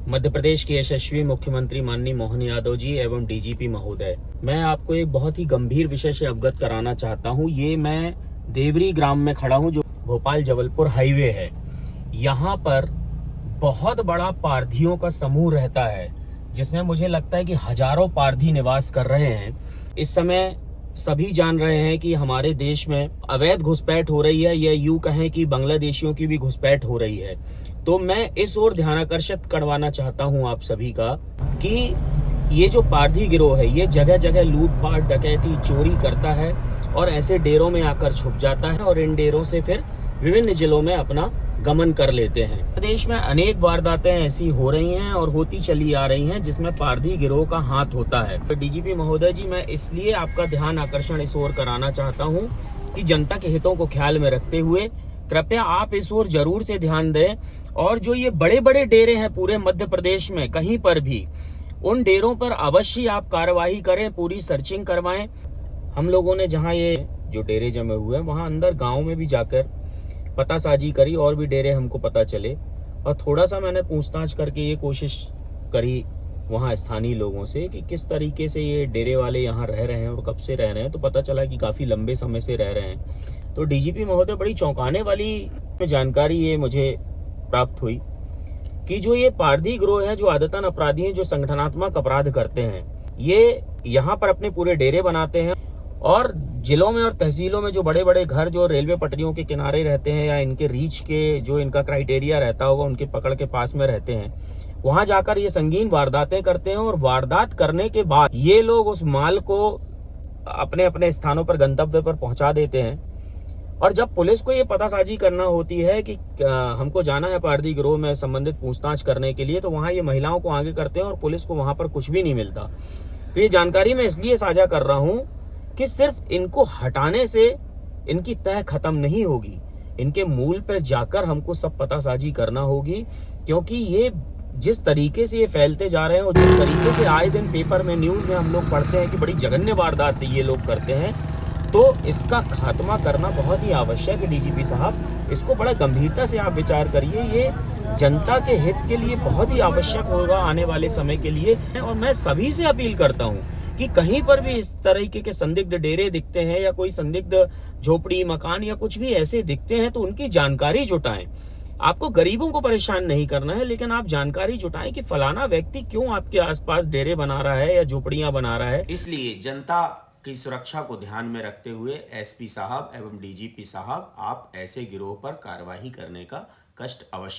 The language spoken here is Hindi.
मध्य प्रदेश के यशस्वी मुख्यमंत्री माननीय मोहन यादव जी एवं डीजीपी महोदय, मैं आपको एक बहुत ही गंभीर विषय से अवगत कराना चाहता हूं। ये मैं देवरी ग्राम में खड़ा हूं, जो भोपाल जबलपुर हाईवे है। यहाँ पर बहुत बड़ा पारधियों का समूह रहता है, जिसमें मुझे लगता है कि हजारों पारधी निवास कर रहे हैं। इस समय सभी जान रहे हैं कि हमारे देश में अवैध घुसपैठ हो रही है, या यूं कहें कि बांग्लादेशियों की भी घुसपैठ हो रही है। तो मैं इस ओर ध्यानाकर्षित करवाना चाहता हूं आप सभी का कि ये जो पारधी गिरोह है, ये जगह जगह लूटपाट, डकैती, चोरी करता है और ऐसे डेरों में आकर छुप जाता है और इन डेरों से फिर विभिन्न जिलों में अपना गमन कर लेते हैं। प्रदेश में अनेक वारदातें ऐसी हो रही हैं और होती चली आ रही हैं, जिसमें पारधी गिरोह का हाथ होता है। तो डीजीपी महोदय जी, मैं इसलिए आपका ध्यान आकर्षण इस ओर कराना चाहता हूं कि जनता के हितों को ख्याल में रखते हुए कृपया आप इस ओर जरूर से ध्यान दें। और जो ये बड़े बड़े डेरे हैं पूरे मध्य प्रदेश में, कहीं पर भी उन डेरों पर अवश्य आप कार्रवाई करें, पूरी सर्चिंग करवाएं। हम लोगों ने जहां ये जो डेरे जमे हुए हैं, वहां अंदर गाँव में भी जाकर पतासाजी करी और भी डेरे हमको पता चले, और थोड़ा सा मैंने पूछताछ करके ये कोशिश करी वहाँ स्थानीय लोगों से कि किस तरीके से ये डेरे वाले यहाँ रह रहे हैं और कब से रह रहे हैं। तो पता चला कि काफ़ी लंबे समय से रह रहे हैं। तो डीजीपी महोदय, बड़ी चौंकाने वाली जानकारी ये मुझे प्राप्त हुई कि जो ये पारधी गिरोह है, जो आदतन अपराधी हैं, जो संगठनात्मक अपराध करते हैं, ये यहाँ पर अपने पूरे डेरे बनाते हैं और जिलों में और तहसीलों में जो बड़े बड़े घर जो रेलवे पटरियों के किनारे रहते हैं या इनके रीच के जो इनका क्राइटेरिया रहता होगा, उनके पकड़ के पास में रहते हैं, वहां जाकर ये संगीन वारदातें करते हैं। और वारदात करने के बाद ये लोग उस माल को अपने अपने स्थानों पर, गंतव्य पर पहुंचा देते हैं। और जब पुलिस को ये पतासाजी करना होती है कि हमको जाना है पारधी गिरोह में संबंधित पूछताछ करने के लिए, तो वहां ये महिलाओं को आगे करते हैं और पुलिस को वहां पर कुछ भी नहीं मिलता। तो ये जानकारी मैं इसलिए साझा कर रहा हूं कि सिर्फ इनको हटाने से इनकी तह खत्म नहीं होगी, इनके मूल पर जाकर हमको सब पतासाजी करना होगी। क्योंकि ये जिस तरीके से ये फैलते जा रहे हैं और जिस तरीके से आए दिन पेपर में, न्यूज में हम लोग पढ़ते हैं कि बड़ी जघन्य वारदात ये लोग करते हैं, तो इसका खात्मा करना बहुत ही आवश्यक है। डीजीपी साहब, इसको बड़ा गंभीरता से आप विचार करिए। ये जनता के हित के लिए बहुत ही आवश्यक होगा आने वाले समय के लिए। और मैं सभी से अपील करता हूँ कि कहीं पर भी इस तरीके के संदिग्ध डेरे दिखते हैं या कोई संदिग्ध झोपड़ी, मकान या कुछ भी ऐसे दिखते हैं, तो उनकी जानकारी जुटाएं। आपको गरीबों को परेशान नहीं करना है, लेकिन आप जानकारी जुटाएं कि फलाना व्यक्ति क्यों आपके आसपास डेरे बना रहा है या झोपड़ियां बना रहा है। इसलिए जनता की सुरक्षा को ध्यान में रखते हुए एसपी साहब एवं डीजीपी साहब, आप ऐसे गिरोह पर कार्रवाई करने का कष्ट अवश्य